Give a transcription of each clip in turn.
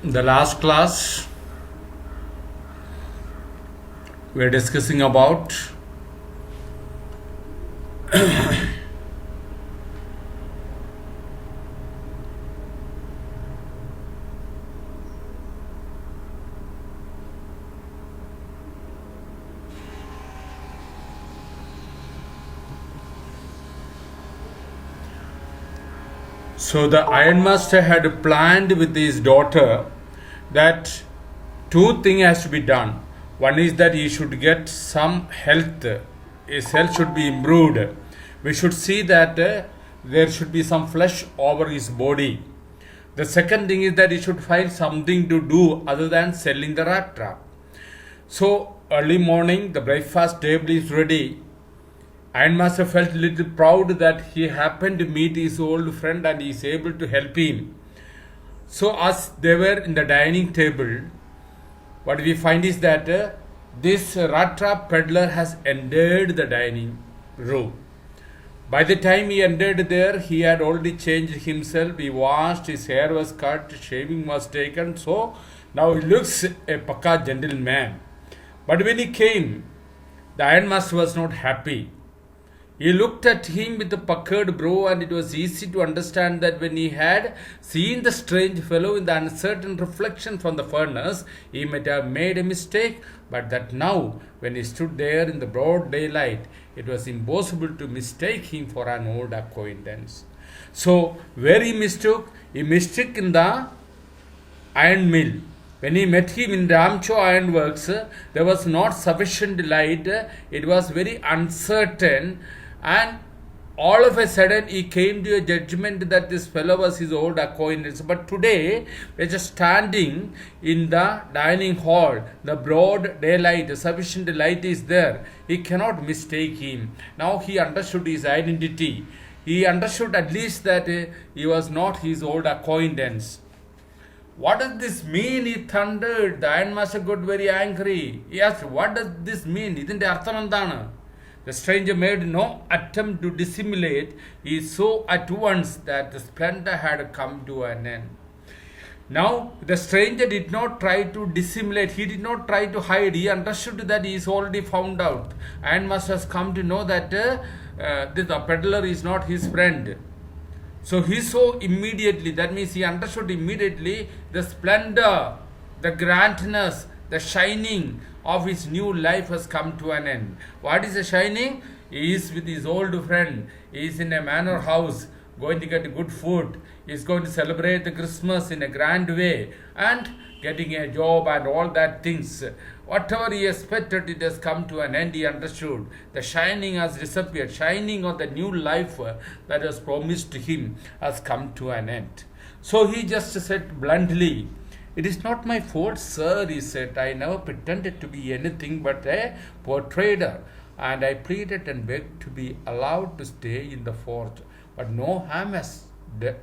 The last class we are discussing about so the ironmaster had planned with his daughter that two things has to be done. One is that he should get some health. His health should be improved. We should see that there should be some flesh over his body. The second thing is that he should find something to do other than selling the rat trap. So early morning, the breakfast table is ready. Ironmaster felt a little proud that he happened to meet his old friend and is able to help him. So as they were in the dining table, what we find is that this rat trap peddler has entered the dining room. By the time he entered there, he had already changed himself. He washed, his hair was cut, shaving was taken. So now he looks a pakka gentleman. But when he came, the ironmaster was not happy. He looked at him with a puckered brow, and it was easy to understand that when he had seen the strange fellow in the uncertain reflection from the furnace, he might have made a mistake, but that now, when he stood there in the broad daylight, it was impossible to mistake him for an old acquaintance. So, where he mistook in the iron mill. When he met him in Ramcho Ironworks, there was not sufficient light, it was very uncertain, and all of a sudden he came to a judgment that this fellow was his old acquaintance. But today we're just standing in the dining hall, the broad daylight, sufficient light is there, he cannot mistake him. Now he understood his identity, he understood at least that he was not his old acquaintance. What does this mean? He thundered. The ironmaster got very angry. He asked, what does this mean? Isn't it? The stranger made no attempt to dissimulate. He saw at once that the splendor had come to an end. Now, the stranger did not try to dissimulate. He did not try to hide. He understood that he is already found out. Ironmaster has come to know that the peddler is not his friend. So he saw immediately, that means he understood immediately the splendor, the grandness, the shining of his new life has come to an end. What is the shining? He is with his old friend. He is in a manor house, going to get good food. He is going to celebrate the Christmas in a grand way and getting a job and all that things. Whatever he expected, it has come to an end. He understood. The shining has disappeared. Shining of the new life that was promised to him has come to an end. So he just said bluntly, it is not my fault, sir, he said. I never pretended to be anything but a poor trader. And I pleaded and begged to be allowed to stay in the fort. But no harm has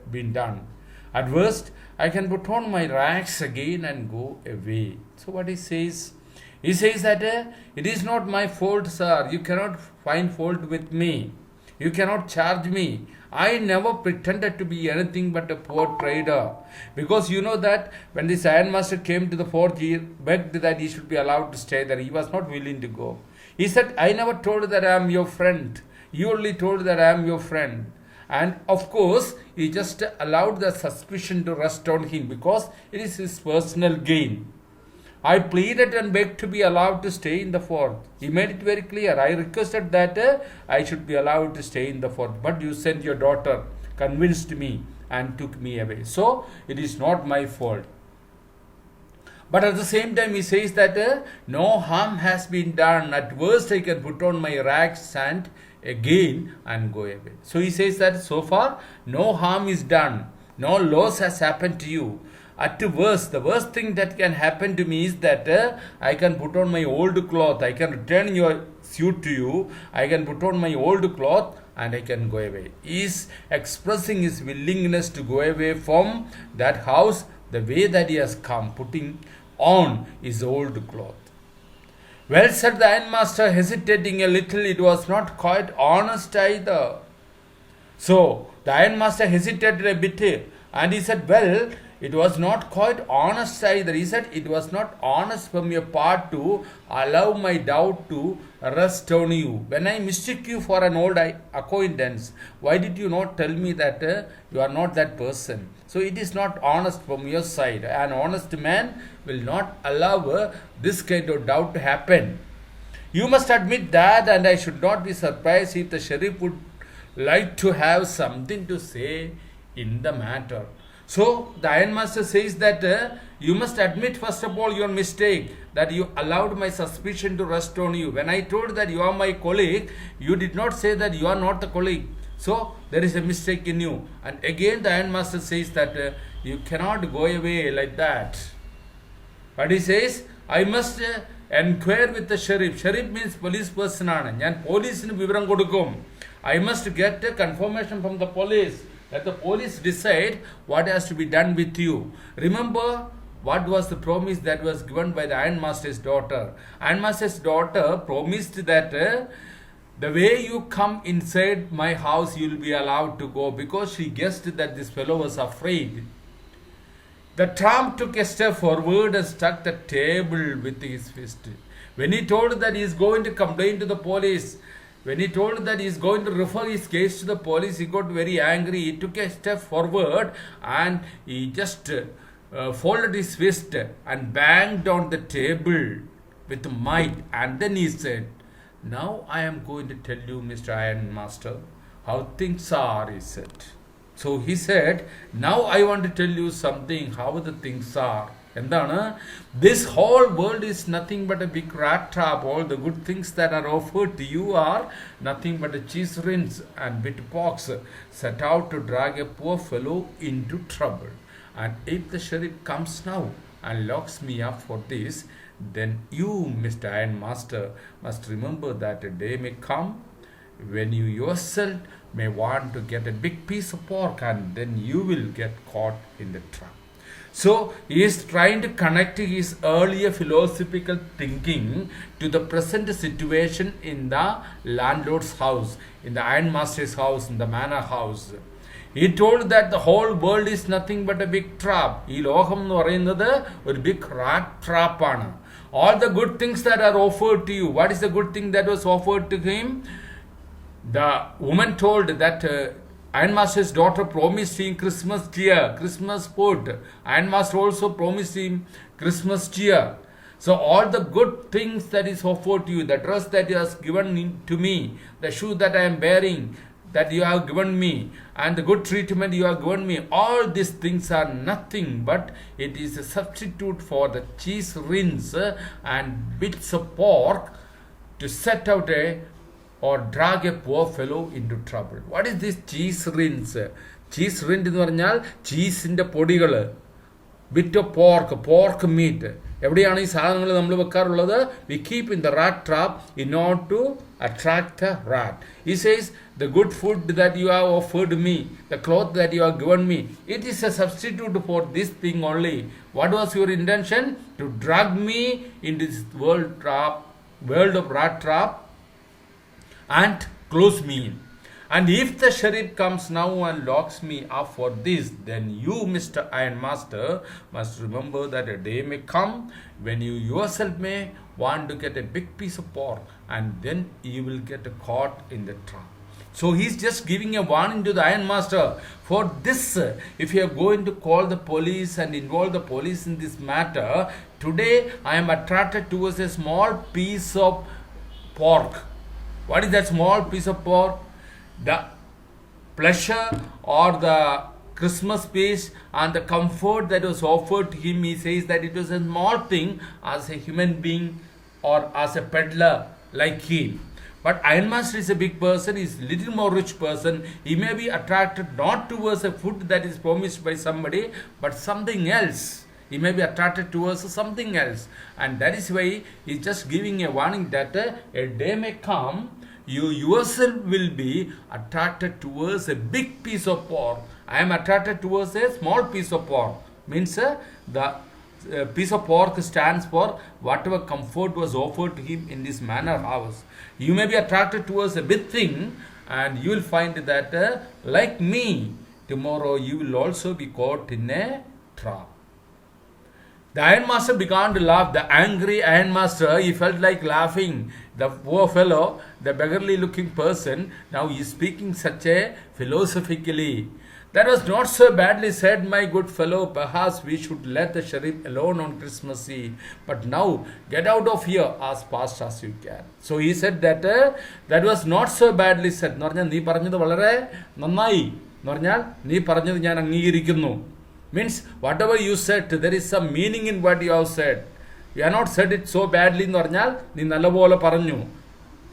been done. At worst, I can put on my rags again and go away. So what he says that it is not my fault, sir. You cannot find fault with me. You cannot charge me. I never pretended to be anything but a poor trader. Because you know that when this ironmaster came to the fort, he begged that he should be allowed to stay there. He was not willing to go. He said, I never told that I am your friend. You only told that I am your friend. And of course, he just allowed the suspicion to rest on him because it is his personal gain. I pleaded and begged to be allowed to stay in the fort. He made it very clear. I requested that I should be allowed to stay in the fort. But you sent your daughter, convinced me and took me away. So, it is not my fault. But at the same time, he says that no harm has been done. At worst, I can put on my rags and again and go away. So he says that so far, no harm is done. No loss has happened to you. At worst, the worst thing that can happen to me is that I can put on my old cloth. I can return your suit to you. I can put on my old cloth and I can go away. He is expressing his willingness to go away from that house the way that he has come, putting on his old cloth. Well, said the ironmaster, hesitating a little. It was not quite honest either. So the ironmaster hesitated a bit and he said, well, it was not quite honest either. He said, it was not honest from your part to allow my doubt to rest on you. When I mistook you for an old acquaintance, why did you not tell me that you are not that person? So it is not honest from your side. An honest man will not allow this kind of doubt to happen. You must admit that, and I should not be surprised if the sheriff would like to have something to say in the matter. So the ironmaster says that you must admit first of all your mistake, that you allowed my suspicion to rest on you. When I told that you are my colleague, you did not say that you are not the colleague. So there is a mistake in you. And again the ironmaster says that you cannot go away like that. But he says, I must enquire with the sheriff. Sheriff means police person. I must get a confirmation from the police. Let the police decide what has to be done with you. Remember what was the promise that was given by the ironmaster's daughter. Ironmaster's daughter promised that the way you come inside my house, you will be allowed to go, because she guessed that this fellow was afraid. The tramp took a step forward and struck the table with his fist. When he told that he is going to complain to the police, when he told that he is going to refer his case to the police, he got very angry. He took a step forward and he just folded his fist and banged on the table with might. And then he said, now I am going to tell you, Mr. Ironmaster, how things are, he said. So he said, now I want to tell you something, how the things are. This whole world is nothing but a big rat trap. All the good things that are offered to you are nothing but a cheese rinse and bit box set out to drag a poor fellow into trouble. And if the sheriff comes now and locks me up for this, then you, Mr. Ironmaster, must remember that a day may come when you yourself may want to get a big piece of pork, and then you will get caught in the trap. So he is trying to connect his earlier philosophical thinking to the present situation in the landlord's house, in the ironmaster's house, in the manor house. He told that the whole world is nothing but a big trap. Ee lokam ennu parayunnathu oru big rat trap aanu. All the good things that are offered to you. What is the good thing that was offered to him? The woman told that Ironmaster's daughter promised him Christmas cheer, Christmas food. Ironmaster also promised him Christmas cheer. So all the good things that is offered to you, the dress that you have given to me, the shoe that I am bearing, that you have given me, and the good treatment you have given me, all these things are nothing but it is a substitute for the cheese rinse and bits of pork to set out or drag a poor fellow into trouble. What is this cheese rinse? Cheese rinse എന്ന് പറഞ്ഞാൽ ചീസിൻ്റെ പൊടികൾ, bit of pork meet. എവിടെയാണ് ഈ സാധനങ്ങൾ നമ്മൾ വെക്കാറുള്ളത്? We keep in the rat trap in order to attract the rat. He says, the good food that you have offered me, the cloth that you have given me, it is a substitute for this thing only. What was your intention? To drag me into this world of rat trap and close me in. And if the sheriff comes now and locks me up for this, then you, Mr. Ironmaster, must remember that a day may come when you yourself may want to get a big piece of pork, and then you will get caught in the trap. So he's just giving a warning to the Ironmaster. For this, if you are going to call the police and involve the police in this matter, today I am attracted towards a small piece of pork. What is that small piece of pork? The pleasure or the Christmas feast and the comfort that was offered to him, he says that it was a small thing as a human being or as a peddler like him. But Ironmaster is a big person, he is a little more rich person. He may be attracted not towards a food that is promised by somebody, but something else. He may be attracted towards something else. And that is why he is just giving a warning that a day may come, you yourself will be attracted towards a big piece of pork. I am attracted towards a small piece of pork. Means the piece of pork stands for whatever comfort was offered to him in this manor house. You may be attracted towards a big thing, and you will find that like me, tomorrow you will also be caught in a trap. The ironmaster began to laugh. The angry ironmaster, he felt like laughing. The poor fellow, the beggarly looking person, now he is speaking such a philosophically. That was not so badly said, my good fellow. Perhaps we should let the sheriff alone on Christmas Eve. But now, get out of here as fast as you can. So he said that that was not so badly said. എന്ന് പറഞ്ഞാൽ നീ പറഞ്ഞത് വളരെ നന്നായി. എന്ന് പറഞ്ഞാൽ നീ പറഞ്ഞത് ഞാൻ അംഗീകരിക്കുന്നു. Means whatever you said, there is some meaning in what you have said. You have not said it so badly എന്ന് പറഞ്ഞാൽ നീ നല്ലപോലെ പറഞ്ഞു.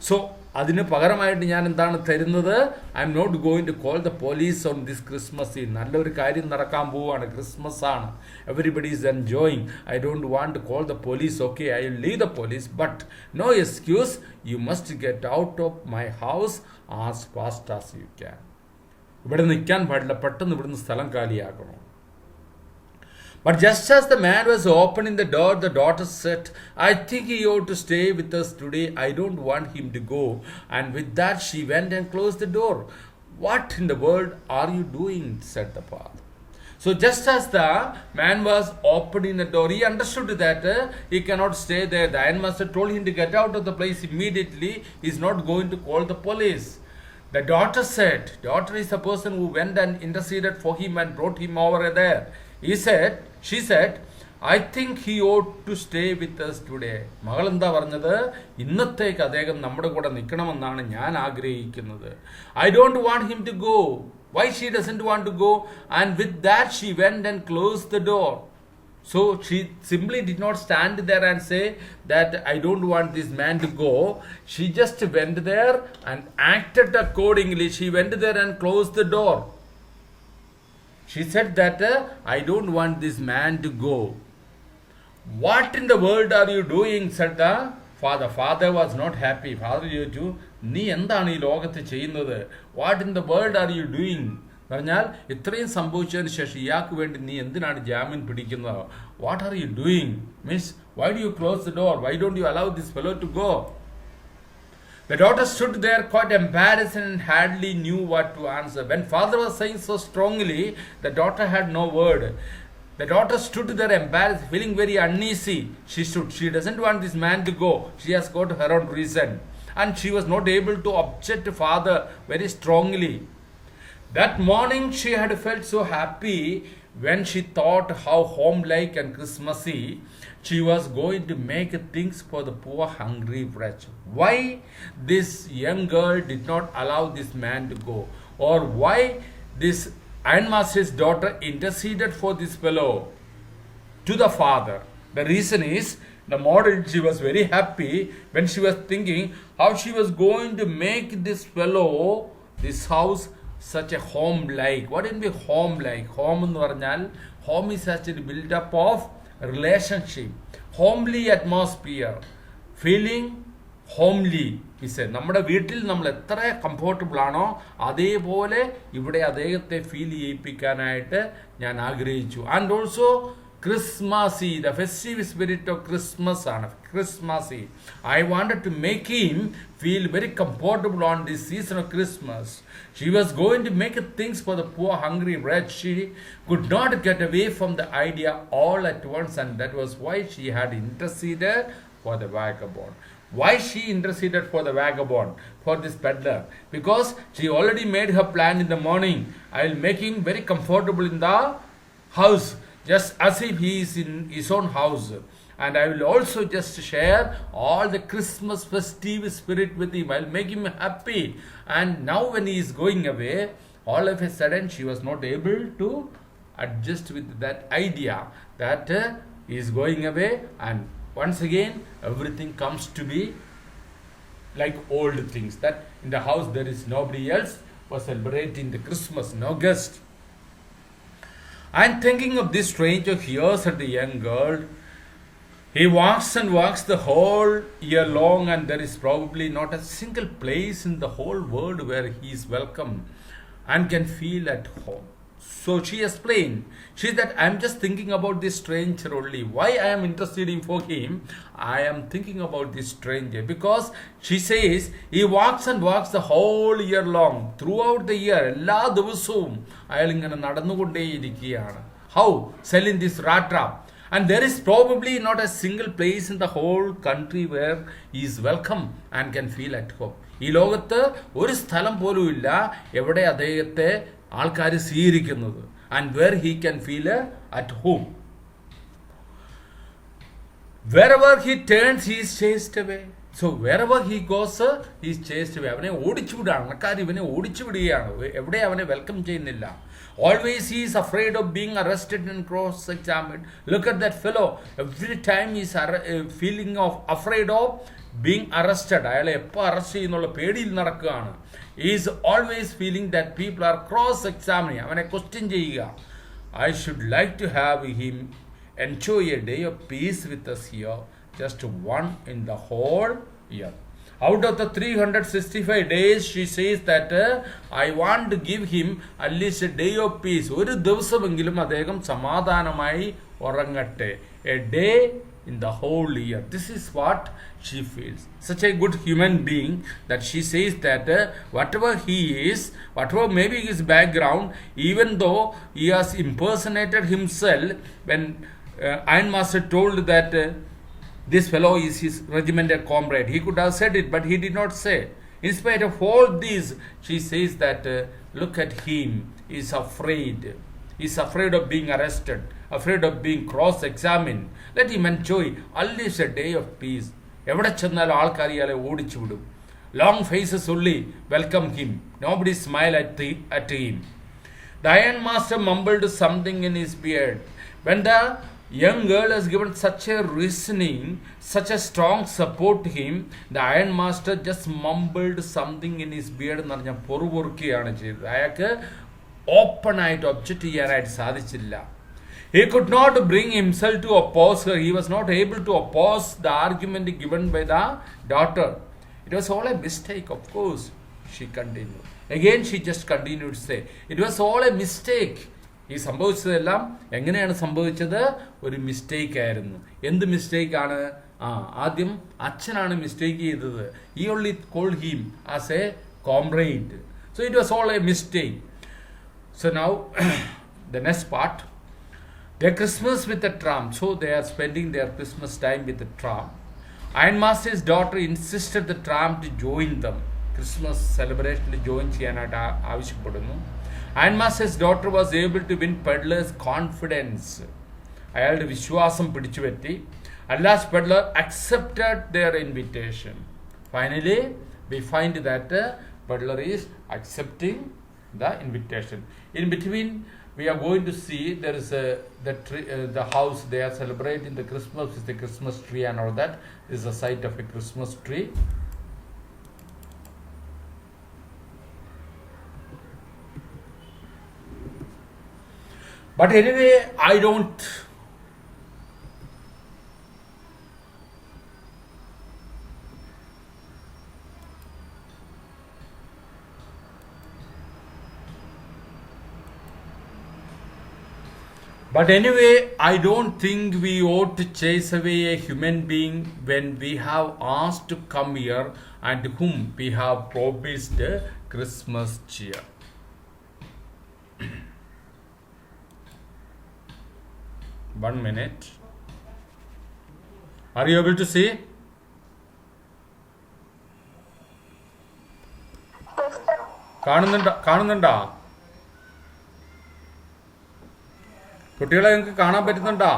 So അതിന് പകരമായിട്ട് ഞാൻ എന്താണ് തരുന്നത്? I am not going to call the police on this Christmas eve. നല്ലൊരു കാര്യം നടക്കാൻ പോവുകയാണ്, ക്രിസ്മസ് ആണ്, everybody is enjoying. I don't want to call the police. Okay, I will leave the police, but no excuse. You must get out of my house as fast as you can. ഇവിടെ നിൽക്കാൻ പാടില്ല, പെട്ടെന്ന് ഇവിടുന്ന് സ്ഥലം കാലിയാക്കണം. But just as the man was opening the door, the daughter said, I think he ought to stay with us today. I don't want him to go. And with that, she went and closed the door. What in the world are you doing? Said the father. So just as the man was opening the door, he understood that he cannot stay there. The ironmaster told him to get out of the place immediately. He is not going to call the police. The daughter said, daughter is the person who went and interceded for him and brought him over there. She said, I think he ought to stay with us today. മകൾ എന്താ പറഞ്ഞത്? ഇന്നത്തേക്ക് അദ്ദേഹം നമ്മുടെ കൂടെ നിൽക്കണമെന്നാണ് ഞാൻ ആഗ്രഹിക്കുന്നത്. I don't want him to go. Why she doesn't want to go? And with that she went and closed the door. So she simply did not stand there and say that I don't want this man to go. She just went there and acted accordingly. She went there and closed the door. She said that I don't want this man to go. What in the world are you doing? Said the father. Father was not happy. Father ചോദിച്ചു, നീ എന്താണ് ഈ ലോകത്ത് ചെയ്യുന്നത്? What in the world are you doing? പറഞ്ഞാൽ ഇത്രയും സംഭവിച്ചതിന് ശേഷം ഇയാൾക്ക് വേണ്ടി നീ എന്തിനാണ് ജാമ്യം പിടിക്കുന്നത്? What are you doing? Means, why do you close the door? Why don't you allow this fellow to go? The daughter stood there quite embarrassed and hardly knew what to answer. When father was saying so strongly, the daughter had no word. The daughter stood there embarrassed, feeling very uneasy. She stood. She doesn't want this man to go. She has got her own reason. And she was not able to object to father very strongly. That morning she had felt so happy when she thought how homelike and Christmassy she was going to make things for the poor hungry wretch. Why this young girl did not allow this man to go, or why this ironmaster's daughter interceded for this fellow to the father. The reason is, the model, she was very happy when she was thinking how she was going to make this fellow, this house, such a home like. What will be home like? Home എന്ന് പറഞ്ഞാൽ, home is actually built up of relationship, homely atmosphere, feeling homely. നമ്മുടെ വീട്ടിൽ നമ്മൾ എത്ര comfortable ആണോ അതേപോലെ ഇവിടെ അദ്ദേഹത്തെ ഫീൽ ചെയ്യിപ്പിക്കാനായിട്ട് ഞാൻ ആഗ്രഹിച്ചു. And also Christmassy, the festive spirit of Christmas ആണ്. Christmassy. I wanted to make him feel very comfortable on this season of Christmas. She was going to make things for the poor hungry wretch. She could not get away from the idea all at once, and that was why she had interceded for the vagabond. Why she interceded for the vagabond, for this peddler? Because she already made her plan in the morning. I will make him very comfortable in the house, just as if he is in his own house. And I will also just share all the Christmas festive spirit with him. I will make him happy. And now when he is going away, all of a sudden she was not able to adjust with that idea that he is going away, and once again everything comes to be like old things, that in the house there is nobody else for celebrating the Christmas, no guest. I'm thinking of this stranger here, said the young girl. He walks and walks the whole year long, and there is probably not a single place in the whole world where he is welcome and can feel at home. So she explained. She said, I'm just thinking about this stranger only. Why I am interceding for him? I am thinking about this stranger because she says he walks and walks the whole year long. Throughout the year, എല്ലാ ദിവസവും അയാൾ ഇങ്ങനെ നടന്നുകൊണ്ടേയിരിക്കുകയാണ്. How? Selling this rat trap. And there is probably not a single place in the whole country where he is welcome and can feel at home. ഈ ലോകത്ത് ഒരു സ്ഥലം പോലും ഇല്ല എവിടെ അദ്ദേഹത്തെ ആൾക്കാർ സ്വീകരിക്കുന്നത്. And where he can feel at home. Wherever he turns, he is chased away. So wherever he goes, he is chased away. അവനെ ഓടിച്ചു വിടുകയാണ്, ആൾക്കാർ ഇവനെ ഓടിച്ചു വിടുകയാണ്, എവിടെ അവനെ വെൽക്കം ചെയ്യുന്നില്ല. Always he is afraid of being arrested and cross-examined. Look at that fellow. Every time he is feeling of afraid of being arrested. അയാളെ എപ്പോൾ അറസ്റ്റ് ചെയ്യുന്നുള്ള പേടിയിൽ നടക്കുകയാണ്. He is always feeling that people are cross-examining. അവനെ question ചെയ്യുക. I should like to have him enjoy a day of peace with us here, just one in the whole year. Out of the 365 days, she says that I want to give him at least a day of peace. ഒരു ദിവസമെങ്കിലും അദ്ദേഹം സമാധാനമായി ഉറങ്ങട്ടെ. A day in the whole year. This is what she feels. Such a good human being that she says that whatever he is, whatever maybe his background, even though he has impersonated himself when Ironmaster told that this fellow is his regimental comrade. He could have said it, but he did not say. In spite of all this, she says that look at him. He is afraid. He is afraid of being arrested, afraid of being cross-examined. Let him enjoy at least a day of peace. എവിടെ ചെന്നാലും ആൾക്കാർ ഇയാളെ ഓടിച്ചു വിടും. Long faces only welcome him. Nobody smile at him. The Ironmaster mumbled something in his beard. When the young girl has given such a reasoning, such a strong support to him, the Ironmaster just mumbled something in his beard എന്ന് പറഞ്ഞാൽ പൊറുപൊറുക്കുകയാണ് ചെയ്തത്. അയാൾക്ക് open ആയിട്ട് object ചെയ്യാനായിട്ട് സാധിച്ചില്ല. He could not bring himself to oppose her. He was not able to oppose the argument given by the daughter. It was all a mistake, of course, she continued. Again, she just continued to say, it was all a mistake. ഈ സംഭവിച്ചതെല്ലാം എങ്ങനെയാണ് സംഭവിച്ചത്? ഒരു mistake ആയിരുന്നു. എന്ത് mistake ആണ്? ആദ്യം അച്ഛനാണ് mistake ചെയ്തത്. He only called him as a comrade. So it was all a mistake. So now the next part. Their Christmas with the tramp. So they are spending their Christmas time with the tramp. Ironmaster's daughter insisted the tramp to join them. Christmas celebration join ചെയ്യാനായിട്ട് ആവശ്യപ്പെടുന്നു. Ironmaster's daughter was able to win Peddler's confidence. അയാളുടെ വിശ്വാസം പിടിച്ചു പറ്റി. At last Peddler accepted their invitation. Finally, we find that Peddler is accepting the invitation. In between, we are going to see there is the house they are celebrating the Christmas with the Christmas tree and all that. This is a site of a Christmas tree. But anyway, I don't think we ought to chase away a human being when we have asked to come here and whom we have promised Christmas cheer. One minute. Are you able to see? കാണുന്നുണ്ടോ? കുട്ടികളെ നിങ്ങൾക്ക് കാണാൻ പറ്റുന്നുണ്ടോ?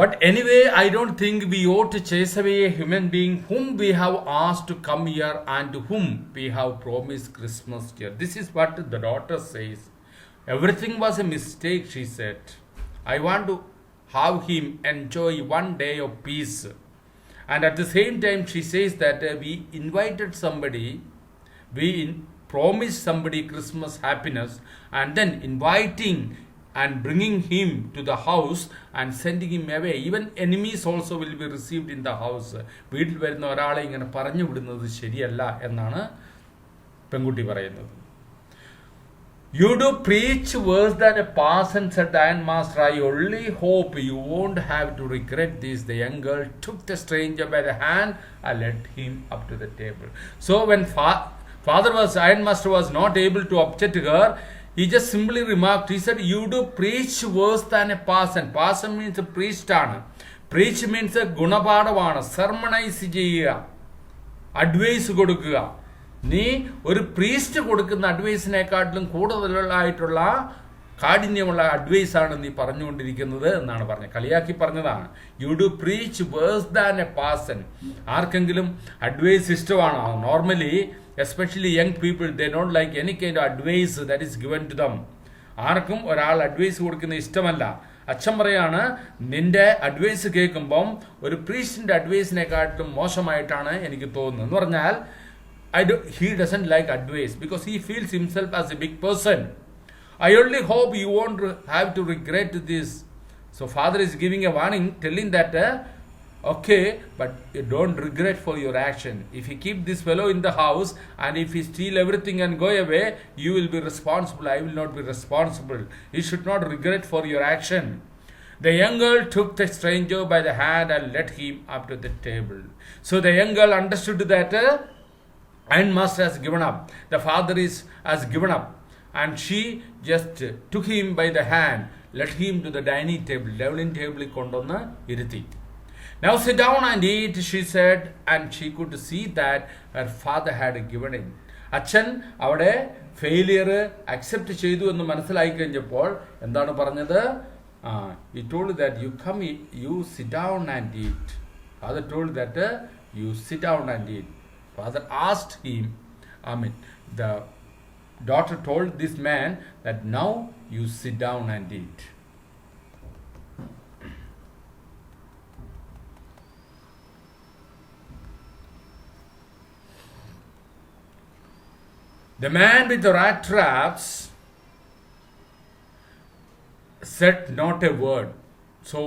But anyway, I don't think we ought to chase away a human being whom we have asked to come here and to whom we have promised Christmas cheer. This is what the daughter says. Everything was a mistake, she said. I want to have him enjoy one day of peace. And at the same time, she says that we invited somebody, we promised somebody Christmas happiness, and then inviting and bringing him to the house and sending him away. Even enemies also will be received in the house. വീട്ടിൽ വരുന്ന ഒരാളെ ഇങ്ങനെ പറഞ്ഞു വിടുന്നത് ശരിയല്ല എന്നാണ് പെൺകുട്ടി പറയുന്നത്. You do preach worse than a parson, said the Ironmaster. I only hope you won't have to regret this. The young girl took the stranger by the hand and led him up to the table. So when Ironmaster was not able to object to her. He just simply remarked, he said, you do preach worse than a parson. Parson means a priest. Preach means a gunapadavana, sermonize cheyyuka, advice കൊടുക്കുക. നീ ഒരു priest കൊടുക്കുന്ന അഡ്വൈസിനെക്കാട്ടിലും കൂടുതലായിട്ടുള്ള കാഠിന്യമുള്ള അഡ്വൈസാണ് നീ പറഞ്ഞുകൊണ്ടിരിക്കുന്നത് എന്നാണ് പറഞ്ഞത്. കളിയാക്കി പറഞ്ഞതാണ്. You do preach worse than a parson. ആർക്കെങ്കിലും അഡ്വൈസ് ഇഷ്ടമാണോ? Normally especially young people, they don't like any kind of advice that is given to them. ആർക്കും ഒരാൾ അഡ്വൈസ് കൊടുക്കുന്നത് ഇഷ്ടമല്ല. അച്ഛൻ പറയാണ്, നിന്റെ അഡ്വൈസ് കേൾക്കുമ്പം ഒരു പ്രീസ്റ്റിന്റെ അഡ്വൈസിനെക്കാട്ടിലും മോശമായിട്ടാണ് എനിക്ക് തോന്നുന്നത് എന്ന് പറഞ്ഞാൽ he doesn't like advice because he feels himself as a big person. I only hope you won't have to regret this. So father is giving a warning, telling that okay, but you don't regret for your action. If you keep this fellow in the house and if he steal everything and go away, you will be responsible. I will not be responsible. You should not regret for your action. The young girl took the stranger by the hand and led him up to the table. So the young girl understood that Ironmaster has given up. The father has given up. And she just took him by the hand, led him to the dining table. Dining table kondonna iruthi. Now sit down and eat, she said, and she could see that her father had given in. അച്ഛൻ അവിടെ failure accept ചെയ്തു എന്ന് മനസ്സിലായി കഴിഞ്ഞപ്പോൾ എന്താണ് പറഞ്ഞത്? He told that you sit down and eat. Father told that you sit down and eat. Father asked him, the daughter told this man that now you sit down and eat. The man with the rat traps said not a word. So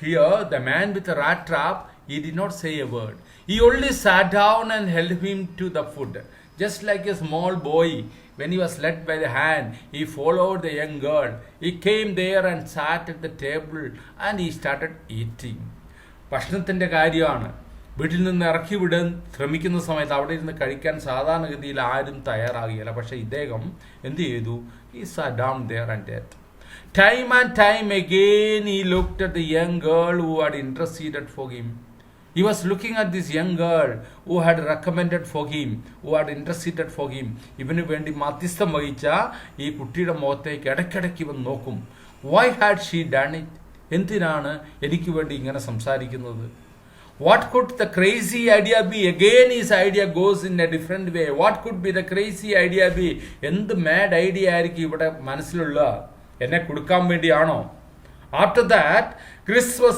here the man with the rat trap, he did not say a word. He only sat down and held him to the food. Just like a small boy, when he was led by the hand, he followed the young girl. He came there and sat at the table and he started eating. ഭക്ഷണത്തിൻ്റെ കാര്യമാണ്. വീട്ടിൽ നിന്ന് ഇറക്കി വിടാൻ ശ്രമിക്കുന്ന സമയത്ത് അവിടെ ഇരുന്ന് കഴിക്കാൻ സാധാരണഗതിയിൽ ആരും തയ്യാറാകുകയില്ല. പക്ഷേ ഇദ്ദേഹം എന്ത് ചെയ്തു? He sat down there and ate. Time and time again he looked at the young girl who had interceded for him. He was looking at this young girl who had recommended for him, who had interceded for him. ഇവന് വേണ്ടി മധ്യസ്ഥം വഹിച്ച ഈ കുട്ടിയുടെ മുഖത്തേക്ക് ഇടയ്ക്കിടയ്ക്ക് ഇവൻ നോക്കും. Why had she done it? എന്തിനാണ് എനിക്ക് വേണ്ടി ഇങ്ങനെ സംസാരിക്കുന്നത്? What could the crazy idea be? Again his idea goes in a different way. What could be the crazy idea be? എന്ത് mad idea ആയിരിക്കും ഇവിടെ മനസ്സിലുള്ള? എന്നെ കൊടുക്കാൻ വേണ്ടിയാണോ? After that, Christmas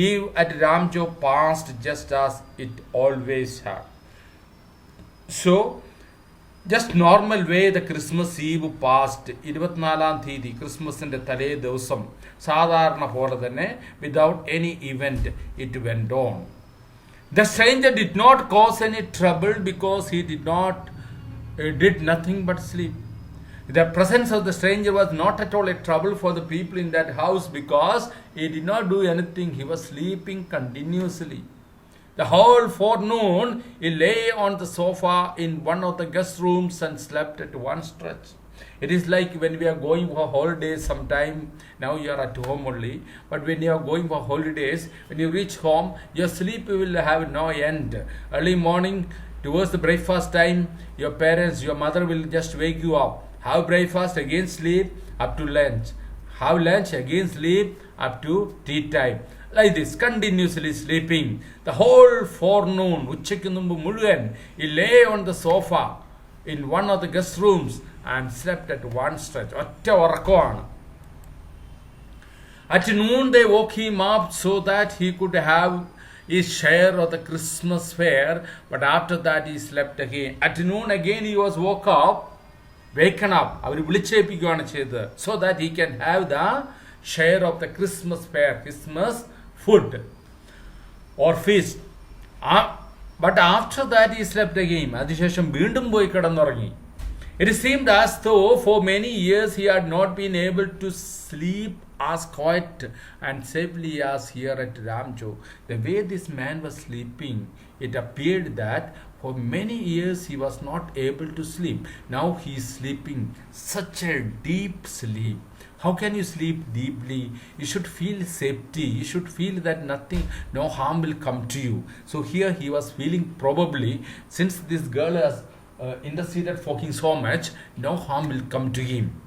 Eve at Ramjo passed just as it always had. So, just normal way the Christmas Eve passed. 24ാം തീയതി ക്രിസ്മസിന്റെ തലേ ദിവസം സാധാരണ പോലെ തന്നെ without any event it went on. The stranger did not cause any trouble because he did nothing but sleep. The presence of the stranger was not at all a trouble for the people in that house because he did not do anything. He was sleeping continuously. The whole forenoon he lay on the sofa in one of the guest rooms and slept at one stretch. It is like when we are going for holidays sometime. Now you are at home only. But when you are going for holidays, when you reach home, your sleep will have no end. Early morning, towards the breakfast time, your parents, your mother will just wake you up. Have breakfast, again sleep, up to lunch. Have lunch, again sleep, up to tea time. Like this, continuously sleeping. The whole forenoon, uchchikku munpu muluvan, he lay on the sofa in one of the guest rooms and slept at one stretch. Otta urakkamanu. At noon they woke him up so that he could have his share of the Christmas fare, but after that he slept again. At noon again he was waken up, അവർ വിളിച്ചേൽപ്പിക്കുകയാണ് ചെയ്തത്, so that he can have the share of the Christmas fare, Christmas food or feast. But after that he slept again. അതിനുശേഷം വീണ്ടും പോയി കിടന്നുറങ്ങി. It seemed as though for many years he had not been able to sleep as quiet and safely as here at Ramjo. The way this man was sleeping, it appeared that for many years he was not able to sleep. Now he is sleeping such a deep sleep. How can you sleep deeply? You should feel safety. You should feel that nothing, no harm will come to you. So here he was feeling probably, since this girl has interceded for him so much, no harm will come to him.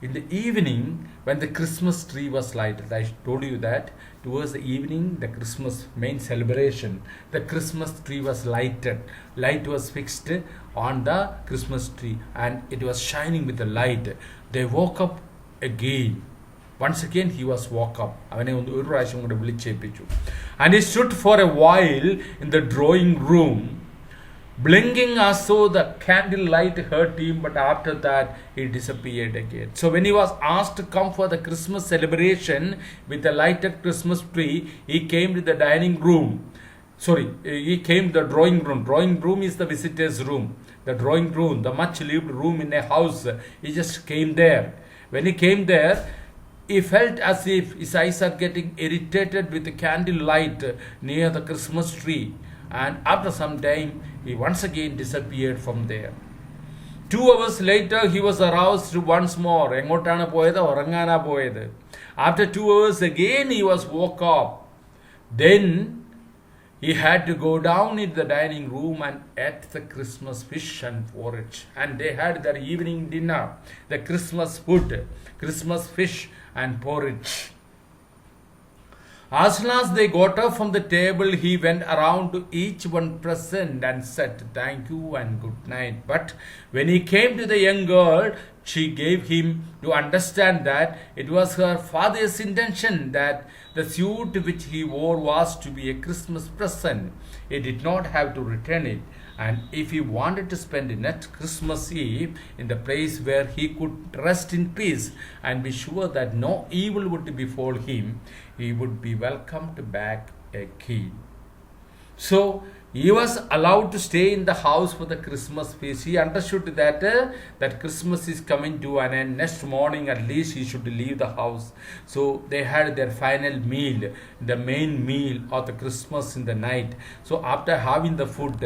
In the evening, when the Christmas tree was lighted, I told you that towards the evening, the Christmas main celebration, the Christmas tree was lighted. Light was fixed on the Christmas tree and it was shining with the light. They woke up again. Once again, he was woke up. And he stood for a while in the drawing room, blinking as though the candle light hurt him, but after that he disappeared again. So when he was asked to come for the Christmas celebration with the lighted Christmas tree, he came to the dining room. He came to the drawing room. Drawing room is the visitor's room. The drawing room, the much lived room in a house. He just came there. When he came there, he felt as if his eyes are getting irritated with the candle light near the Christmas tree. And after some time, he once again disappeared from there. 2 hours later, he was aroused once more. After 2 hours again, he was woke up. Then he had to go down into the dining room and ate the Christmas fish and porridge. And they had their evening dinner, the Christmas food, Christmas fish and porridge. As soon as they got up from the table, he went around to each one present and said, "Thank you and good night." But when he came to the young girl, she gave him to understand that it was her father's intention that the suit which he wore was to be a Christmas present. He did not have to return it. And if he wanted to spend the next Christmas Eve in the place where he could rest in peace and be sure that no evil would befall him, he would be welcomed back again. So he was allowed to stay in the house for the Christmas feast. He understood that that Christmas is coming to an end. Next morning, at least, he should leave the house. So they had their final meal, the main meal of the Christmas in the night. So after having the food,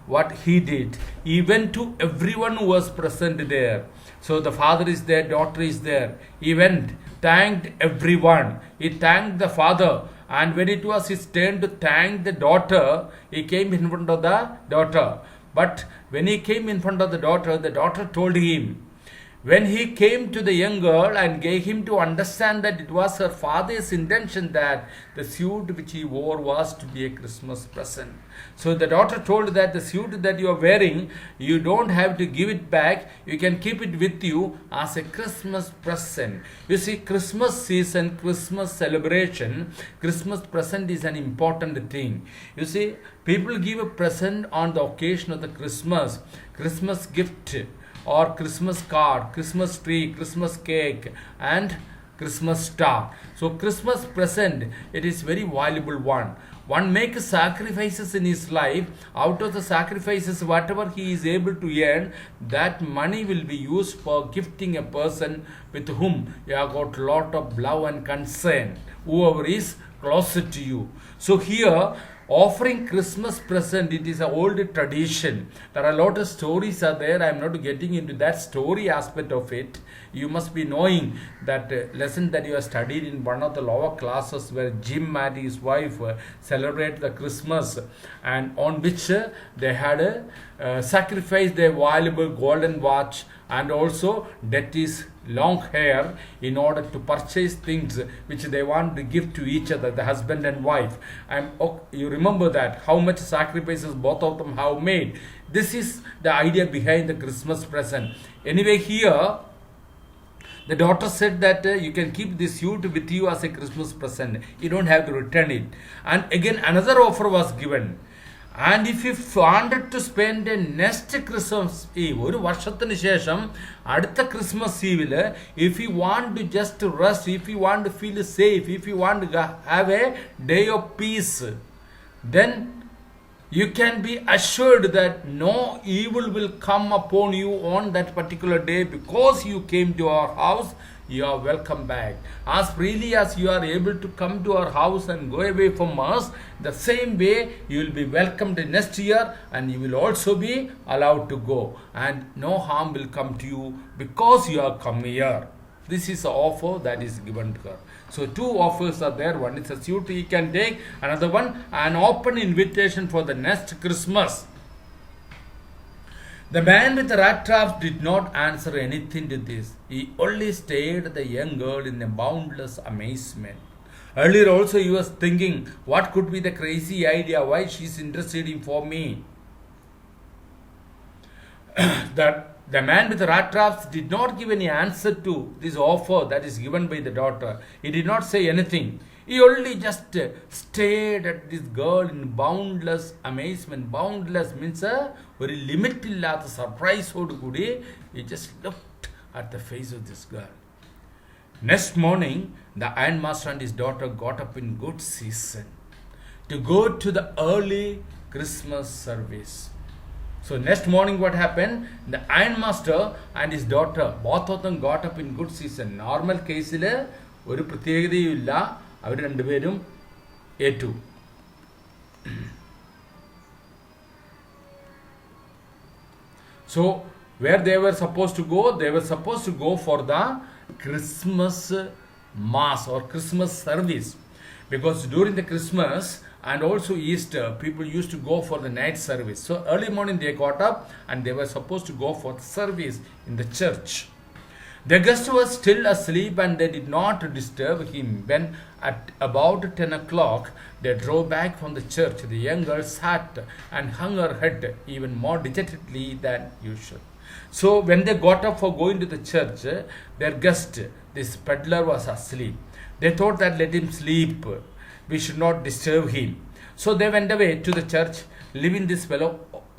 what he did, he went to everyone who was present there. So the father is there, daughter is there. He went, thanked everyone. He thanked the father. And when it was his turn to thank the daughter, he came in front of the daughter. But when he came in front of the daughter told him, when he came to the young girl and gave him to understand that it was her father's intention that the suit which he wore was to be a Christmas present. So the daughter told that the suit that you are wearing, you don't have to give it back. You can keep it with you as a Christmas present. You see, Christmas season, Christmas celebration, Christmas present is an important thing. You see, people give a present on the occasion of the Christmas gift, or Christmas card, Christmas tree, Christmas cake, and Christmas star. So Christmas present, it is very valuable one. One makes sacrifices in his life. Out of the sacrifices, whatever he is able to earn, that money will be used for gifting a person with whom you have got lot of love and concern, whoever is closer to you. So here, offering Christmas present, it is an old tradition. There are a lot of stories are there. I am not getting into that story aspect of it. You must be knowing that lesson that you have studied in one of the lower classes where Jim and his wife celebrate the Christmas, and on which they had sacrificed their valuable golden watch and also Detti's long hair in order to purchase things which they want to give to each other, the husband and wife. And you remember that, how much sacrifices both of them have made. This is the idea behind the Christmas present. Anyway, here, the daughter said that you can keep this suit with you as a Christmas present. You don't have to return it. And again, another offer was given. And if you wanted to spend the next Christmas Eve, ഒരു വർഷത്തിന് ശേഷം അടുത്ത Christmas Eve, if you want to just rest, if you want to feel safe, if you want to have a day of peace, then you can be assured that no evil will come upon you on that particular day because you came to our house. You are welcome back. As freely as you are able to come to our house and go away from us, the same way you will be welcomed next year, and you will also be allowed to go, and no harm will come to you because you are come here. This is the offer that is given to her. So two offers are there. One is a suit he can take, another one an open invitation for the next Christmas. The man with the rat traps did not answer anything to this. He only stared at the young girl in a boundless amazement. Earlier also he was thinking, what could be the crazy idea? Why she is interested in for me? That the man with the rat traps did not give any answer to this offer that is given by the daughter. He did not say anything. He only just stared at this girl in boundless amazement. Boundless means a limit illata surprise odu kudi. He just looked at the face of this girl. Next morning, the ironmaster and his daughter got up in good season to go to the early Christmas service. So next morning what happened? The ironmaster and his daughter, both of them got up in good season. Normal case il oru pratyekadayum illa, അവർ രണ്ടുപേരും ഏറ്റു. So where they were supposed to go? They were supposed to go for the Christmas mass or Christmas service, because during the Christmas and also Easter, people used to go for the night service. So early morning they got up and they were supposed to go for the service in the church. The guest was still asleep and they did not disturb him. When at about 10 o'clock they drove back from the church, the young girl sat and hung her head even more dejectedly than usual. So when they got up for going to the church, their guest, this peddler, was asleep. They thought that let him sleep, we should not disturb him. So they went away to the church, leaving this fellow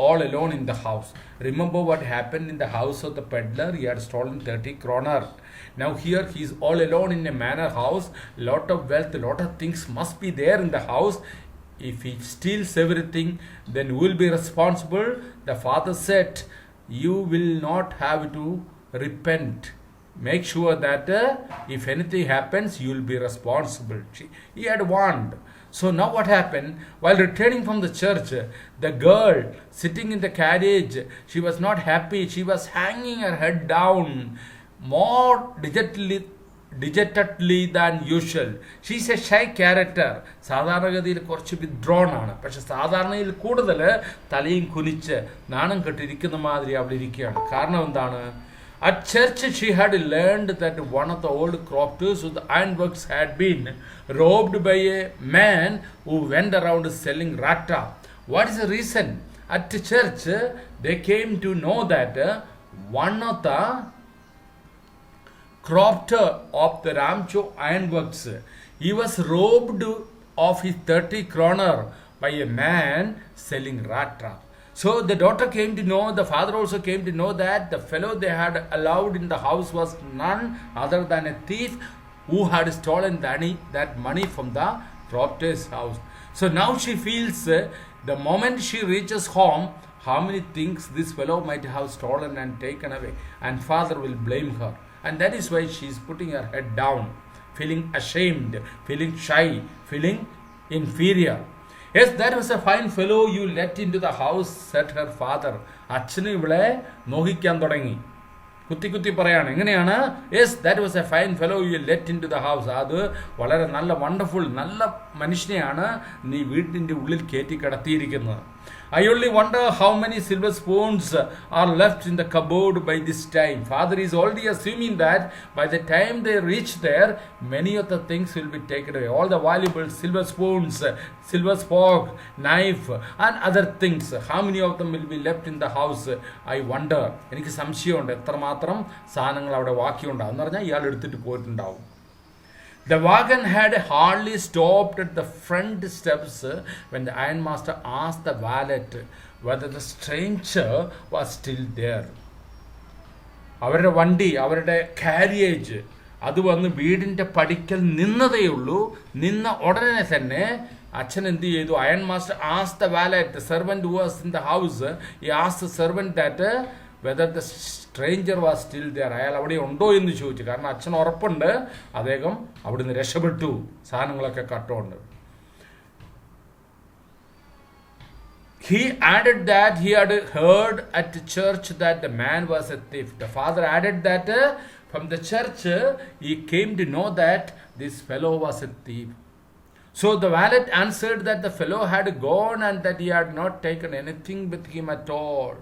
all alone in the house. Remember what happened in the house of the peddler? He had stolen 30 kroner. Now here he is all alone in a manor house. Lot of wealth, lot of things must be there in the house. If he steals everything, then who will be responsible? The father said, you will not have to repent. Make sure that if anything happens, you will be responsible. He had warned. So now what happened? While returning from the church, the girl sitting in the carriage, she was not happy. She was hanging her head down more dejectedly than usual. She is a shy character. സാധാരണഗതിയിൽ കുറച്ച് withdrawn ആണ്. പക്ഷെ സാധാരണയിൽ കൂടുതൽ തലയും കുനിച്ച് നാണം കെട്ടിരിക്കുന്ന മാതിരി അവിടെ ഇരിക്കുകയാണ്. കാരണം എന്താണ്? At church, she had learned that one of the old crofters of the ironworks had been robbed by a man who went around selling rata. What is the reason? At church, they came to know that one of the crofter of the Ramcho ironworks, he was robbed of his 30 kroner by a man selling rata. So the daughter came to know, the father also came to know that the fellow they had allowed in the house was none other than a thief who had stolen that money from the crofter's house. So now she feels the moment she reaches home, how many things this fellow might have stolen and taken away, and father will blame her. And that is why she is putting her head down, feeling ashamed, feeling shy, feeling inferior. Yes, that was a fine fellow you let into the house, said her father. അച്ഛന് ഇവളെ മോഹിക്കാൻ തുടങ്ങി. കുത്തി കുത്തി പറയാണ്. എങ്ങനെയാണ്? Yes, that was a fine fellow you let into the house. അത് വളരെ നല്ല വണ്ടർഫുൾ നല്ല മനുഷ്യനെയാണ് നീ വീട്ടിൻ്റെ ഉള്ളിൽ കയറ്റി കിടത്തിയിരിക്കുന്നത്. I only wonder how many silver spoons are left in the cupboard by this time. Father is already assuming that by the time they reach there, many of the things will be taken away. All the valuable silver spoons, silver fork, knife, and other things. How many of them will be left in the house? I wonder. എനിക്ക് സംശയമുണ്ട് എത്രമാത്രം സാധനങ്ങൾ അവിടെ ബാക്കിയുണ്ടാവും എന്ന് പറഞ്ഞാൽ ഇയാൾ എടുത്തിട്ട് പോയിട്ടുണ്ടാവും. The wagon had hardly stopped at the front steps when the ironmaster asked the valet whether the stranger was still there. അവരുടെ വണ്ടി, അവരുടെ കാരിയേജ് അത് വന്ന് വീടിൻ്റെ പടിക്കൽ നിന്നതേയുള്ളൂ. നിന്ന ഉടനെ തന്നെ അച്ഛൻ എന്ത് ചെയ്തു? Iron master asked the valet, the servant who was in the house, he asked the servant that whether the stranger was still there. അയാൾ അവിടെ ഉണ്ടോ എന്ന് ചോദിച്ചു. കാരണം അച്ഛൻ ഉറപ്പുണ്ട് അദ്ദേഹം അവിടുന്ന് രക്ഷപ്പെട്ടു, സാധനങ്ങളൊക്കെ കട്ടുകൊണ്ട്. He added that he had heard at church that the man was a thief. The father added that from the church he came to know that this fellow was a thief. So the valet answered that the fellow had gone and that he had not taken anything with him at all.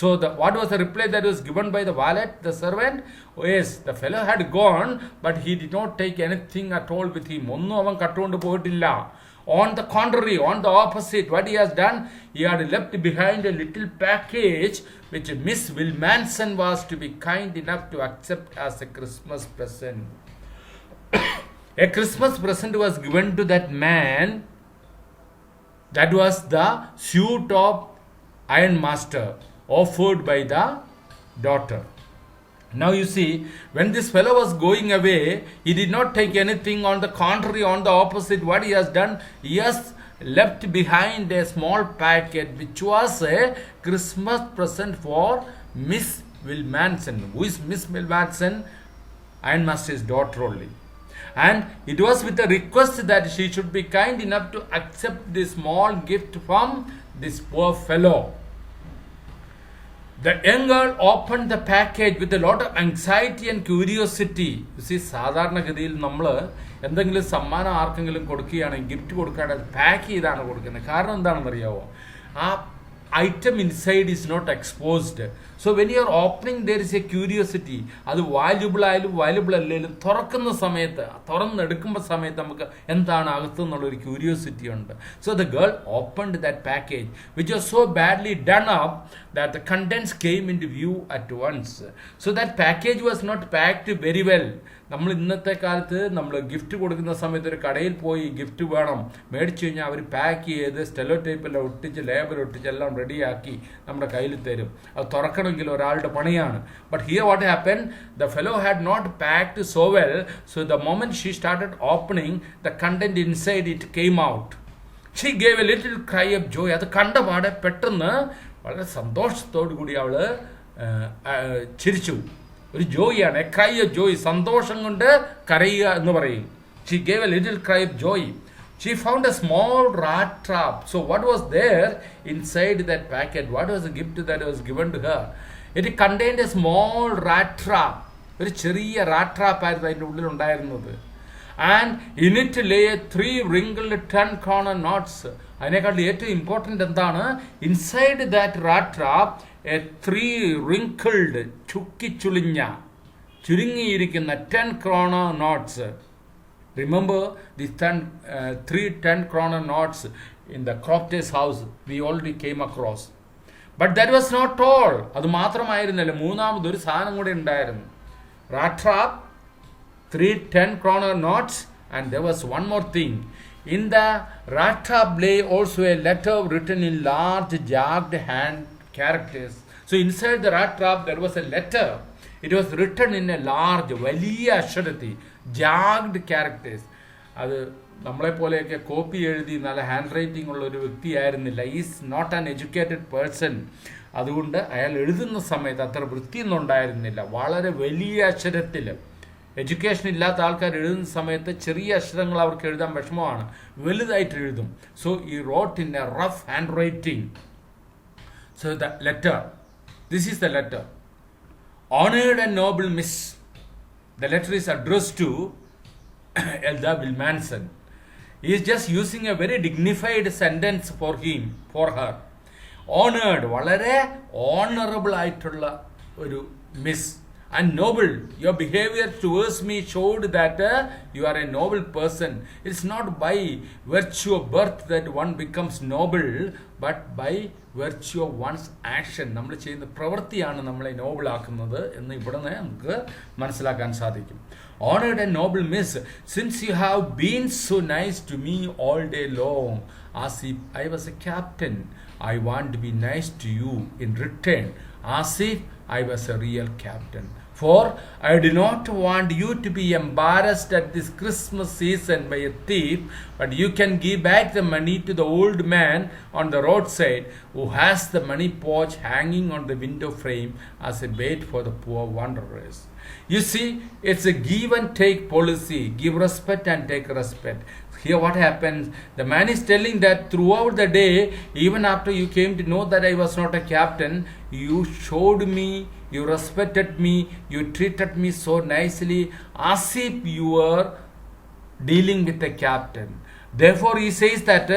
So what was the reply that was given by the valet, the servant? Oh, yes, the fellow had gone, but he did not take anything at all with him. ഒന്നും അവൻ കട്ടുകൊണ്ട് പോയിട്ടില്ല. On the contrary, on the opposite, what he has done, he had left behind a little package which Miss Wilmanson was to be kind enough to accept as a Christmas present. A Christmas present was given to that man. That was the suit of ironmaster offered by the daughter. Now you see, when this fellow was going away, he did not take anything. On the contrary, on the opposite, what he has done, he has left behind a small packet which was a Christmas present for Miss Wilmanson. Who is Miss Wilmanson? Ironmaster's daughter only. And it was with a request that she should be kind enough to accept this small gift from this poor fellow. The young girl opened the package with a lot of anxiety and curiosity. You see, സാധാരണഗതിയിൽ നമ്മൾ എന്തെങ്കിലും സമ്മാനം ആർക്കെങ്കിലും കൊടുക്കുകയാണെങ്കിൽ, gift കൊടുക്കുകയാണെങ്കിൽ pack ചെയ്താണ് കൊടുക്കുന്നത്. കാരണം എന്താണെന്ന് അറിയാമോ? ആ item inside is not exposed. So when you are opening, there is a curiosity. അത് വാല്യുബിൾ ആയാലും വാല്യുബിൾ അല്ലെങ്കിലും തുറക്കുന്ന സമയത്ത്, തുറന്നെടുക്കുമ്പോൾ സമയത്ത് നമുക്ക് എന്താണ് അകത്തുനിന്നുള്ളൊരു ക്യൂരിയോസിറ്റി ഉണ്ട്. So the girl opened that package which was so badly done up that the contents came into view at once. So that package was not packed very well. നമ്മൾ ഇന്നത്തെ കാലത്ത് നമ്മൾ ഗിഫ്റ്റ് കൊടുക്കുന്ന സമയത്ത് ഒരു കടയിൽ പോയി ഗിഫ്റ്റ് വേണം മേടിച്ചു കഴിഞ്ഞാൽ അവർ പാക്ക് ചെയ്ത് സ്റ്റെലോ ടേപ്പെല്ലാം ഒട്ടിച്ച് ലേബൽ ഒട്ടിച്ച് എല്ലാം റെഡിയാക്കി നമ്മുടെ കയ്യിൽ തരും. അത് തുറക്കണമെങ്കിൽ ഒരാളുടെ പണിയാണ്. But here what happen, the fellow had not packed so well. So the moment she started opening, the content inside it came out. She gave a little cry of joy. അത് കണ്ടപാടെ പെട്ടെന്ന് വളരെ സന്തോഷത്തോടു കൂടി അവള് ചിരിച്ചു. ഒരു ജോയിയാണ്, എ ക്രൈ ഓഫ് ജോയ്. സന്തോഷം കൊണ്ട് കരയുക എന്ന് പറയും. She gave a little cry of joy. She found a small rat trap. So what was there inside that packet? What was the gift that was given to her? It contained a small rat trap. ഒരു ചെറിയ rat trap ആയിരുന്നു അതിൻ്റെ ഉള്ളിൽ ഉണ്ടായിരുന്നത്. And in it lay 3 wrinkled 10-corner knots. അതിനേക്കാൾ ഏറ്റവും important എന്താണ്? Inside that rat trap a 3 wrinkled ചുരുങ്ങിയിരിക്കുന്ന 10-corner knots. Remember the 3 10-corner knots in the Crofter's house we already came across. But that was not all. അത് മാത്രമായിരുന്നില്ല, മൂന്നാമതൊരു സാധനം കൂടെ ഉണ്ടായിരുന്നു. Rat trap, 3 10-corner knots, and there was one more thing. In the rat trap lay also a letter written in large jagged hand characters. So inside the rat trap there was a letter. It was written in a large, വലിയ അക്ഷരത്തിൽ, jagged characters. അത് നമ്മളെപ്പോലെയൊക്കെ copy എഴുതി നല്ല hand writing ഉള്ള ഒരു വ്യക്തിയായിരുന്നില്ല. Is not an educated person. അതുകൊണ്ട് അയാൾ എഴുതുന്ന സമയത്ത് അത്ര വൃത്തിയൊന്നും ഉണ്ടായിരുന്നില്ല. വളരെ വലിയ അക്ഷരത്തിൽ, എഡ്യൂക്കേഷൻ ഇല്ലാത്ത ആൾക്കാർ എഴുതുന്ന സമയത്ത് ചെറിയ അക്ഷരങ്ങൾ അവർക്ക് എഴുതാൻ വിഷമമാണ്, വലുതായിട്ട് എഴുതും. So he wrote in a rough handwriting. So the letter, this is the letter. Honored and noble Miss. The letter is addressed to Elda Wilmanson. He is just using a very dignified sentence for her. Honored, വളരെ honorable ആയിട്ടുള്ള ഒരു miss. And noble, your behavior towards me showed that you are a noble person. It's not by virtue of birth that one becomes noble, but by virtue of one's action. നമ്മൾ ചെയ്യുന്ന പ്രവൃത്തിയാണ് നമ്മളെ നോബിൾ ആക്കുന്നത് എന്ന് ഇവിടെ നമുക്ക് മനസ്സിലാക്കാൻ സാധിക്കും. Honored and noble miss, since you have been so nice to me all day long, as if I was a captain, I want to be nice to you in return, as if I was a real captain. For I do not want you to be embarrassed at this Christmas season by a thief, but you can give back the money to the old man on the roadside who has the money pouch hanging on the window frame as a bait for the poor wanderers. You see, it's a give and take policy. Give respect and take respect. Here what happens, the man is telling that throughout the day, even after you came to know that I was not a captain, you showed me, you respected me, you treated me so nicely as if you were dealing with a captain. Therefore he says that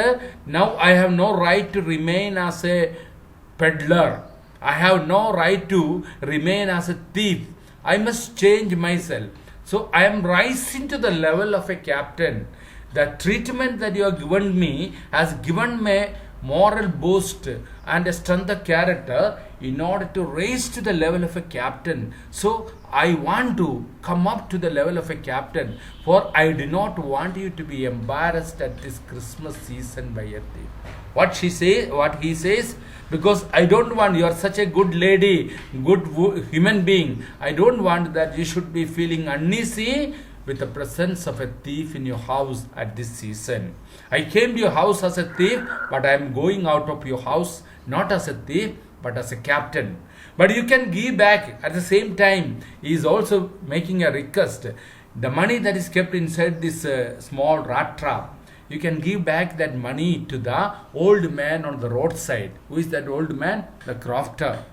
now I have no right to remain as a peddler. I have no right to remain as a thief. I must change myself. So I am rising to the level of a captain. The treatment that you have given me has given me moral boost and a strength of character in order to raise to the level of a captain. So I want to come up to the level of a captain, for I do not want you to be embarrassed at this Christmas season by a thief. What he says, because I don't want, you are such a good lady, good human being, I don't want that you should be feeling uneasy with the presence of a thief in your house at this season. I came to your house as a thief, but I am going out of your house not as a thief, but as a captain. But you can give back at the same time. He is also making a request. The money that is kept inside this small rat trap, you can give back that money to the old man on the roadside. Who is that old man? The crofter,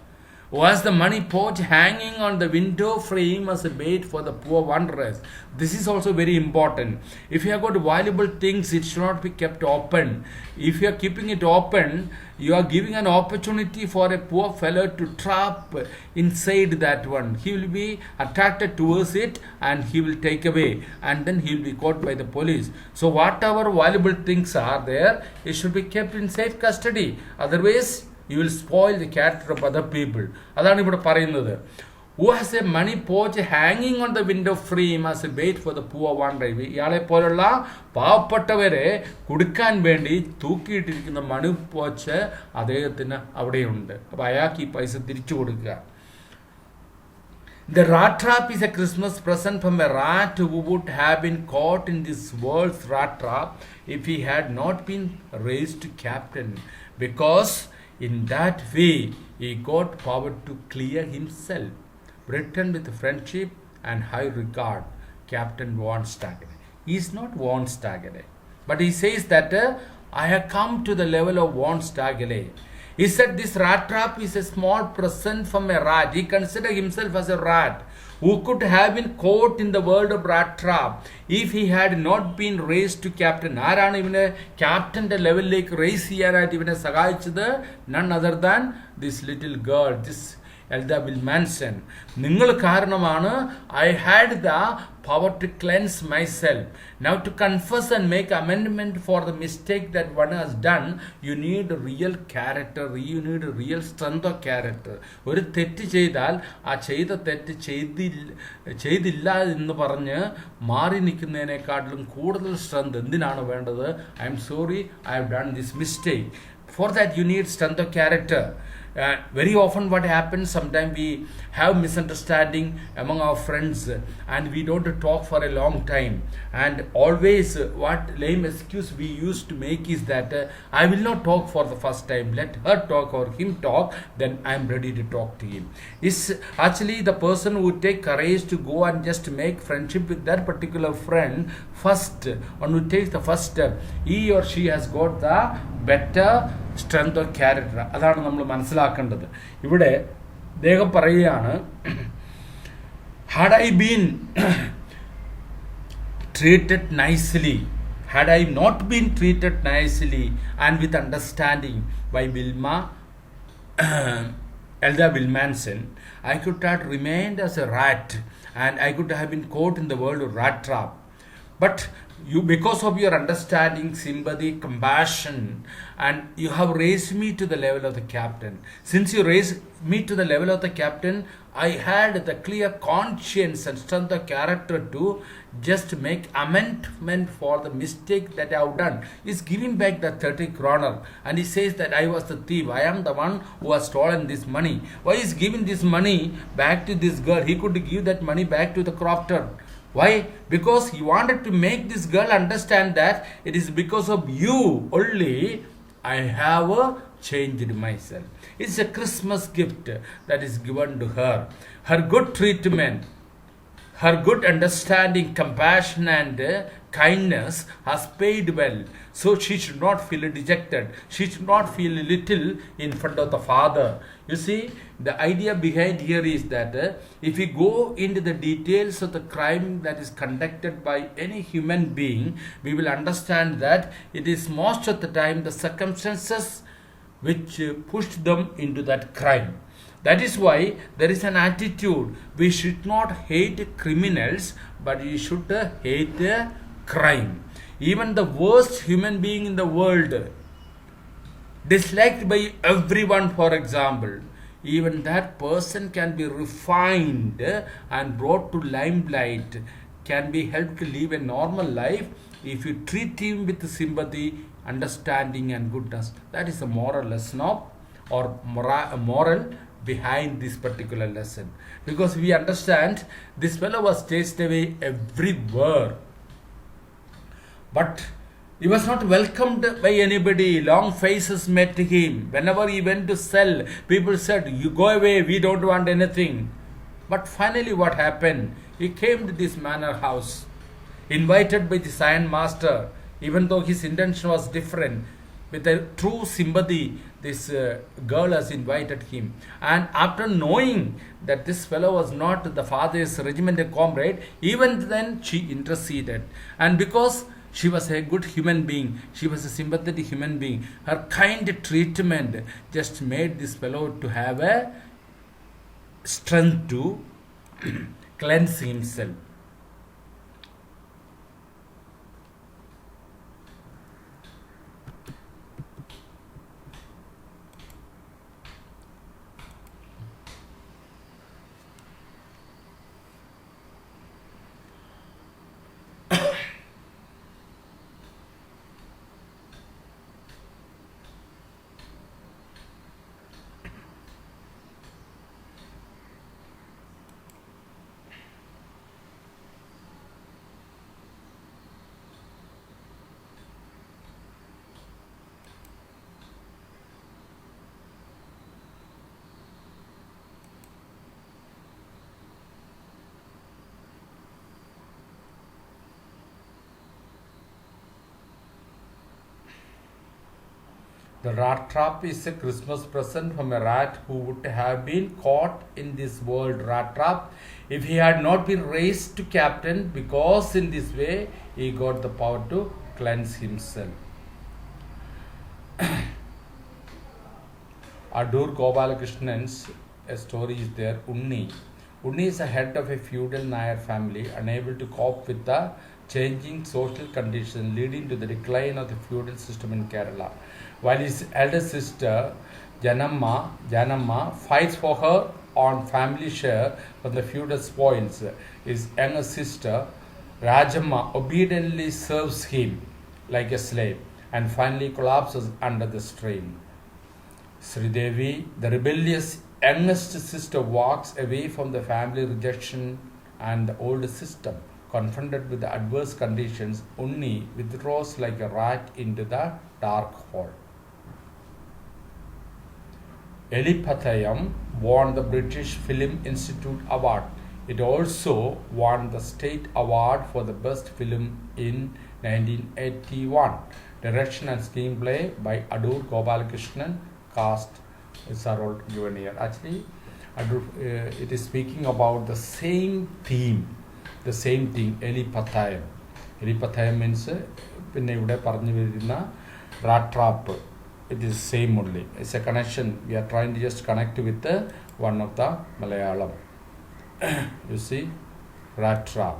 who has the money pouch hanging on the window frame as a bait for the poor wanderers. This is also very important. If you have got valuable things, it should not be kept open. If you are keeping it open, you are giving an opportunity for a poor fellow to trap inside that one. He will be attracted towards it and he will take away, and then he will be caught by the police. So whatever valuable things are there, it should be kept in safe custody. Otherwise, you will spoil the character of other people. അതാണ് ഇവിടെ പറയുന്നത്. Who has a money pouch hanging on the window frame as a bait for the poor wanderer. ഇയാളെ പോലുള്ള പാവപ്പെട്ടവരെ കൊടുക്കാൻ വേണ്ടി തൂക്കിയിട്ടിരിക്കുന്ന മണി പോച്ച് അദ്ദേഹത്തിന് അവിടെയുണ്ട്. അപ്പോൾ അയാൾക്ക് ഈ പൈസ തിരിച്ചു കൊടുക്കുക. The rat trap is a Christmas present from a rat who would have been caught in this world's rat trap if he had not been raised to captain, because in that way he got power to clear himself. Written with friendship and high regard, Captain Von Staggeray. He is not Von Staggeray, but he says that I have come to the level of Von Staggeray. He said this rat trap is a small present from a rat. He considered himself as a rat who could have been caught in the world of rat trap if he had not been raised to captain. ആരാണ് ഇവനെ ക്യാപ്റ്റന്റെ ലെവലിലേക്ക് raise ചെയ്യാനായിട്ട് ഇവനെ സഹായിച്ചത്? None other than this little girl, this Elda Wilmanson. നിങ്ങൾ കാരണമാണ് I had the power to cleanse myself. Now to confess and make amendment for the mistake that one has done, you need a real character, you need a real strength of character. ഒരു തെറ്റ് ചെയ്താൽ ആ ചെയ്ത തെറ്റ് ചെയ്തില്ല എന്ന് പറഞ്ഞ് മാറി നിൽക്കുന്നതിനേക്കാട്ടിലും കൂടുതൽ strength എന്തിനാണ് വേണ്ടത്? I am sorry, I have done this mistake. For that you need strength of character. Very often what happens, sometimes we have misunderstanding among our friends and we don't talk for a long time, and always what lame excuse we used to make is that I will not talk for the first time, let her talk or him talk, then I am ready to talk to him. Is actually the person who take courage to go and just make friendship with that particular friend first, and who takes the first step, he or she has got the better strength of character. അതാണ് നമ്മൾ മനസ്സിലാക്കേണ്ടത്. ഇവിടെ അദ്ദേഹം പറയുകയാണ്, had I been treated nicely, had I not been treated nicely and with understanding by Wilma Elda Wilmanson, I could have remained as a rat and I could have been caught in the world of rat trap. But you, because of your understanding, sympathy, compassion, and you have raised me to the level of the captain. Since you raised me to the level of the captain, I had the clear conscience and strength of character to just make amendment for the mistake that I have done. He's giving back the 30 kroner, and he says that I was the thief. I am the one who has stolen this money. Why is giving this money back to this girl? He could give that money back to the crofter. Why? Because he wanted to make this girl understand that it is because of you only I have changed myself. It's a Christmas gift that is given to her. Her good treatment, her good understanding, compassion, and kindness has paid well. So she should not feel dejected. She should not feel little in front of the Father. You see, the idea behind here is that if we go into the details of the crime that is conducted by any human being, we will understand that it is most of the time the circumstances which pushed them into that crime. That is why there is an attitude. We should not hate criminals, but we should hate crime. Even the worst human being in the world, disliked by everyone, for example, even that person can be refined and brought to limelight, can be helped to live a normal life if you treat him with sympathy, understanding, and goodness. That is a moral lesson of, or moral behind this particular lesson. Because we understand this fellow was chased away everywhere, but he was not welcomed by anybody. Long faces met him. Whenever he went to sell, people said, "You go away, we don't want anything." But finally, what happened? He came to this manor house, invited by the Zion master, even though his intention was different. With a true sympathy, this girl has invited him. And after knowing that this fellow was not the father's regimental comrade, even then she interceded. And because she was a good human being, she was a sympathetic human being, her kind treatment just made this fellow to have a strength to cleanse himself. The rat trap is a Christmas present from a rat who would have been caught in this world rat trap if he had not been raised to captain, because in this way he got the power to cleanse himself. Adur Gopalakrishnan's story is there. Unni. Unni is a head of a feudal Nair family, unable to cope with the changing social conditions leading to the decline of the feudal system in Kerala. While his elder sister Janamma fights for her own family share from the feudal spoils, his younger sister Rajamma obediently serves him like a slave and finally collapses under the strain. Sridevi, the rebellious youngest sister, walks away from the family rejection and the old system. Confronted with the adverse conditions, Unni withdraws like a rat into the dark hole. Elipathayam won the British Film Institute Award. It also won the State Award for the Best Film in 1981. Direction and screenplay by Adur Gopalakrishnan. Cast is all given here. Actually, it is speaking about the same theme, the same thing, Elipathayam. Elipathayam means പിന്നെ ഇവിടെ പറഞ്ഞു വരുന്ന rat trap. It is same only. It's a connection. We are trying to just connect with one of the Malayalam. You see, rat trap.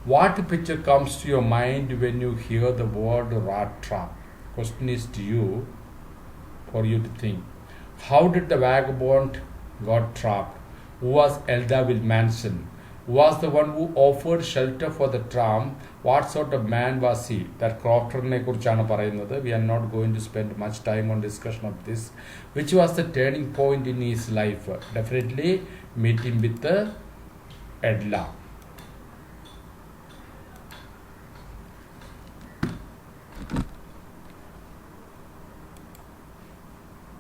What picture comes to your mind when you hear the word rat trap? Question is to you, for you to think. How did the vagabond got trapped? Who was Eldaville Manson? Who was the one who offered shelter for the tramp? What sort of man was he? That Crofterനെ കുറിച്ചാണ് പറയുന്നത്. We are not going to spend much time on discussion of this. Which was the turning point in his life? Definitely meeting with the Edla.